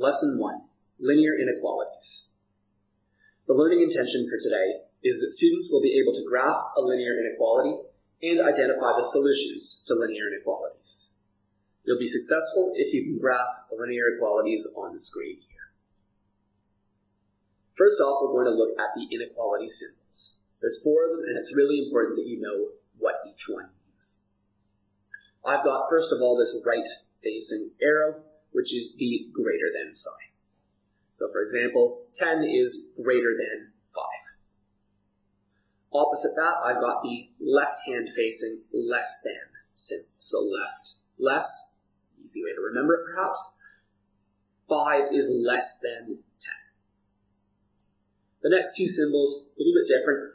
Lesson 1, Linear Inequalities. The learning intention for today is that students will be able to graph a linear inequality and identify the solutions to linear inequalities. You'll be successful if you can graph the linear inequalities on the screen here. First off, we're going to look at the inequality symbols. There's 4 of them, and it's really important that you know what each one means. I've got, first of all, this right-facing arrow, which is the greater than sign. So for example, 10 is greater than 5. Opposite that, I've got the left-hand facing less than symbol. So left, less, easy way to remember it perhaps. 5 is less than 10. The next 2 symbols, a little bit different.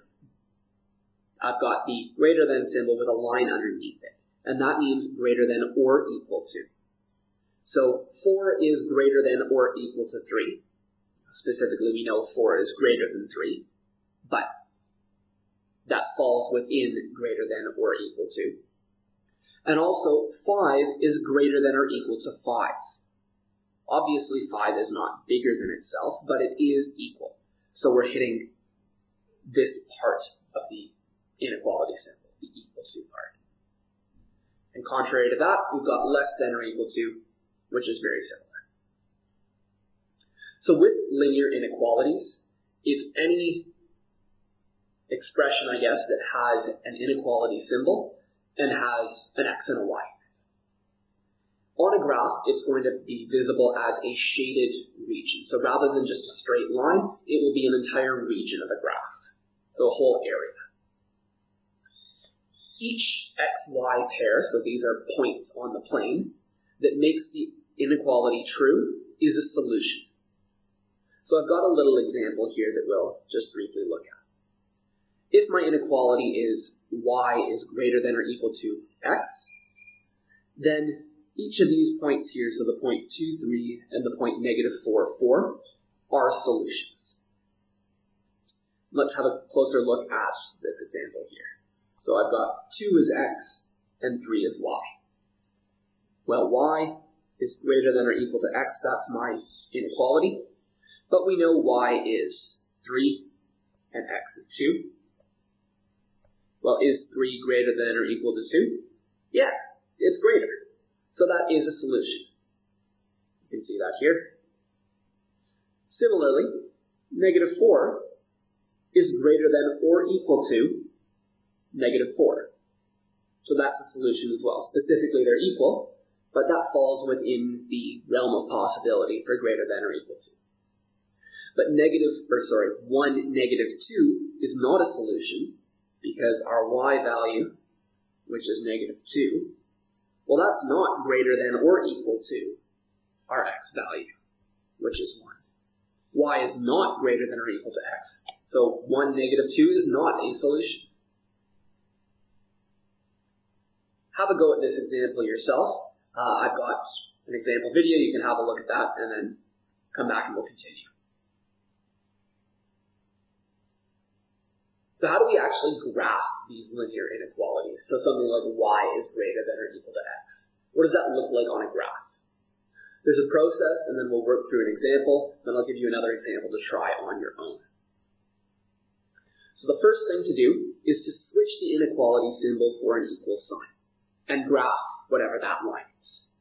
I've got the greater than symbol with a line underneath it, and that means greater than or equal to. So 4 is greater than or equal to 3. Specifically, we know 4 is greater than 3, but that falls within greater than or equal to. And also, 5 is greater than or equal to 5. Obviously, 5 is not bigger than itself, but it is equal. So we're hitting this part of the inequality symbol, the equal to part. And contrary to that, we've got less than or equal to, which is very similar. So with linear inequalities, it's any expression, I guess, that has an inequality symbol and has an x and a y. On a graph, it's going to be visible as a shaded region. So rather than just a straight line, it will be an entire region of a graph. So a whole area. Each xy pair, so these are points on the plane, that makes the inequality true is a solution. So I've got a little example here that we'll just briefly look at. If my inequality is y is greater than or equal to x, then each of these points here, so the point 2, 3, and the point -4, 4, are solutions. Let's have a closer look at this example here. So I've got 2 is x and 3 is y. Well, y is greater than or equal to x, that's my inequality. But we know y is 3 and x is 2. Well, is 3 greater than or equal to 2? Yeah, it's greater. So that is a solution. You can see that here. Similarly, -4 is greater than or equal to -4. So that's a solution as well. Specifically, they're equal, but that falls within the realm of possibility for greater than or equal to. But 1, -2 is not a solution because our y value, which is -2, well, that's not greater than or equal to our x value, which is 1. Y is not greater than or equal to x. So 1, -2 is not a solution. Have a go at this example yourself. I've got an example video. You can have a look at that and then come back and we'll continue. So how do we actually graph these linear inequalities? So something like y is greater than or equal to x. What does that look like on a graph? There's a process, and then we'll work through an example, then I'll give you another example to try on your own. So the first thing to do is to switch the inequality symbol for an equal sign and graph whatever that line is.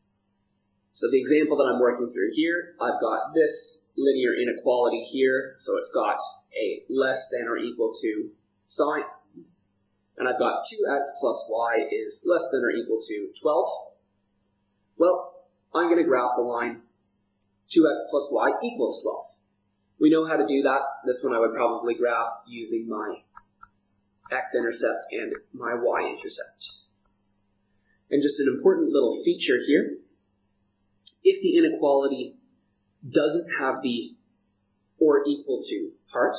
So the example that I'm working through here, I've got this linear inequality here, so it's got a less than or equal to sign, and I've got 2x plus y is less than or equal to 12. Well, I'm going to graph the line 2x plus y equals 12. We know how to do that. This one I would probably graph using my x-intercept and my y-intercept. And just an important little feature here, if the inequality doesn't have the or equal to part,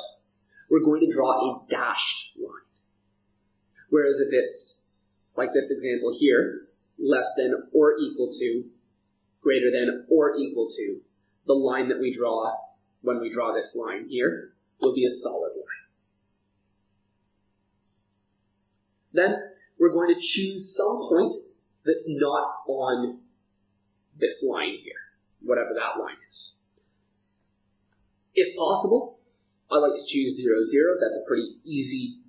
we're going to draw a dashed line. Whereas if it's, like this example here, less than or equal to, greater than or equal to, the line that we draw when we draw this line here will be a solid line. Then we're going to choose some point that's not on this line here, whatever that line is. If possible, I like to choose 0, 0. That's a pretty easy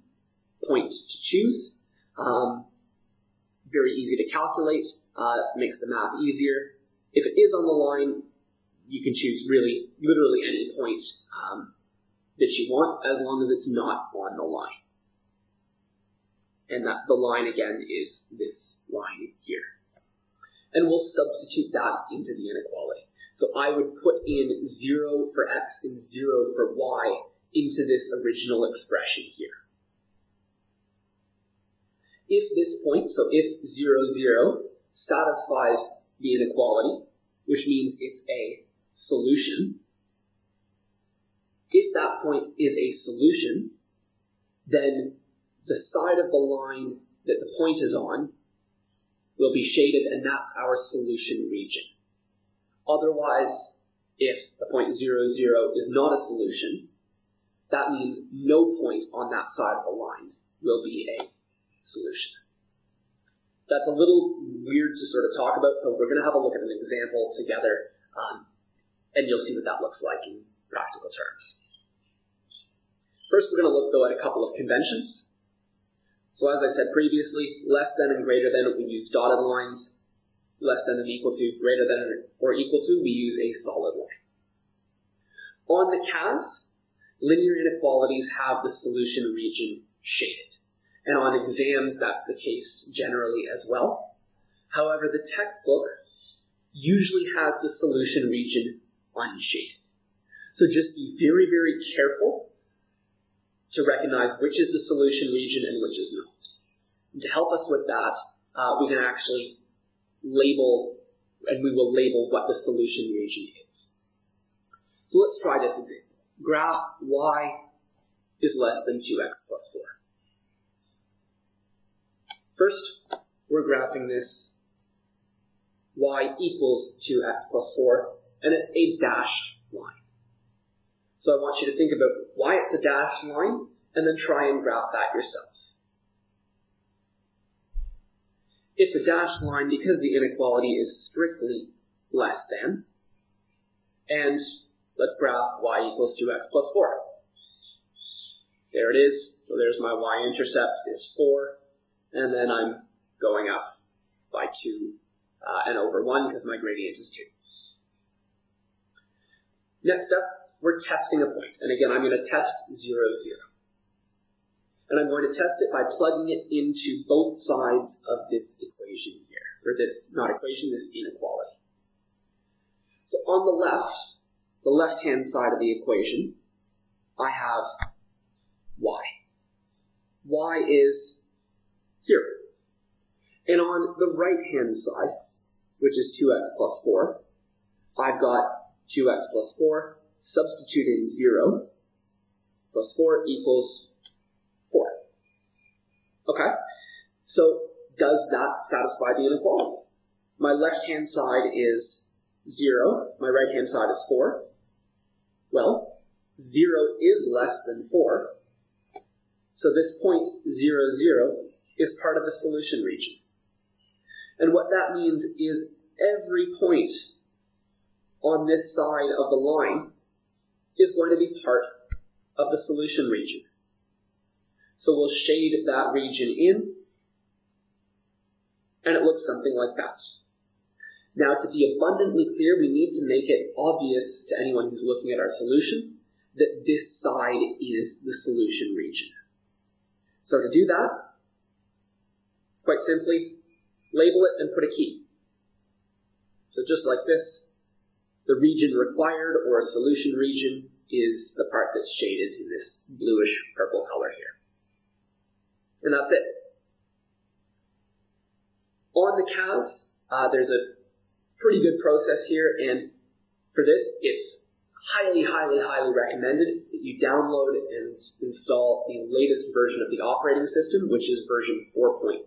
point to choose. Very easy to calculate, makes the math easier. If it is on the line, you can choose really, literally any point that you want, as long as it's not on the line. And that the line, again, is this line here. And we'll substitute that into the inequality. So I would put in 0 for x and 0 for y into this original expression here. If this point, so if 0, 0 satisfies the inequality, which means it's a solution, if that point is a solution, then the side of the line that the point is on will be shaded, and that's our solution region. Otherwise, if the point 0, 0 is not a solution, that means no point on that side of the line will be a solution. That's a little weird to sort of talk about, so we're going to have a look at an example together, and you'll see what that looks like in practical terms. First, we're going to look, though, at a couple of conventions. So as I said previously, less than and greater than, we use dotted lines. Less than and equal to, greater than or equal to, we use a solid line. On the CAS, linear inequalities have the solution region shaded. And on exams, that's the case generally as well. However, the textbook usually has the solution region unshaded. So just be very, very careful to recognize which is the solution region and which is not. And to help us with that, we can actually label, and we will label what the solution region is. So let's try this example. Graph y is less than 2x plus 4. First, we're graphing this y equals 2x plus 4, and it's a dashed line. So I want you to think about why it's a dashed line, and then try and graph that yourself. It's a dashed line because the inequality is strictly less than, and let's graph y equals 2x plus 4. There it is, so there's my y-intercept is 4, and then I'm going up by 2 and over 1 because my gradient is 2. Next up, we're testing a point. And again, I'm going to test 0, 0. And I'm going to test it by plugging it into both sides of this equation here. Or this, not equation, this inequality. So on the left, the left-hand side of the equation, I have y. Y is 0. And on the right-hand side, which is 2x plus 4, I've got 2x plus 4, substitute in 0, plus 4 equals 4. Okay, so does that satisfy the inequality? My left-hand side is 0, my right-hand side is 4. Well, 0 is less than 4, so this point 0, 0 is part of the solution region. And what that means is every point on this side of the line is going to be part of the solution region. So we'll shade that region in, and it looks something like that. Now, to be abundantly clear, we need to make it obvious to anyone who's looking at our solution that this side is the solution region. So to do that, quite simply, label it and put a key. So just like this, the region required, or a solution region, is the part that's shaded in this bluish purple color here. And that's it. On the CAS, there's a pretty good process here, and for this, it's highly, highly, highly recommended that you download and install the latest version of the operating system, which is version 4.2.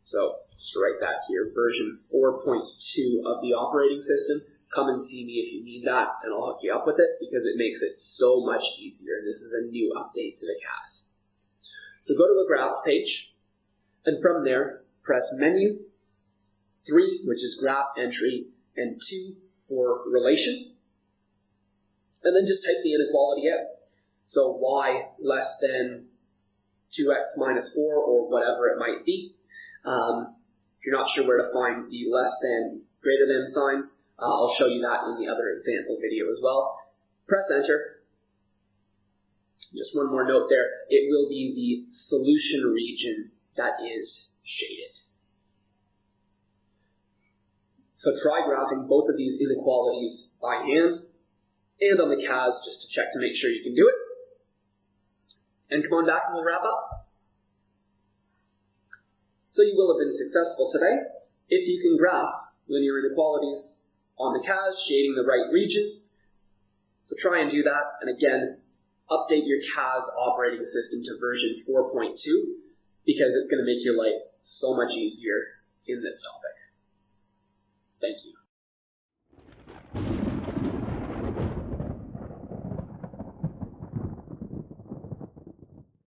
So just write that here, version 4.2 of the operating system. Come and see me if you need that, and I'll hook you up with it because it makes it so much easier. And this is a new update to the CAS. So go to a graphs page, and from there, press Menu, 3, which is Graph Entry, and 2 for Relation. And then just type the inequality out. So y less than 2x minus 4, or whatever it might be. If you're not sure where to find the less than, greater than signs, I'll show you that in the other example video as well. Press enter. Just one more note there. It will be the solution region that is shaded. So try graphing both of these inequalities by hand and on the CAS just to check to make sure you can do it. And come on back and we'll wrap up. So you will have been successful today if you can graph linear inequalities on the CAS, shading the right region. So try and do that. And again, update your CAS operating system to version 4.2 because it's going to make your life so much easier in this topic. Thank you.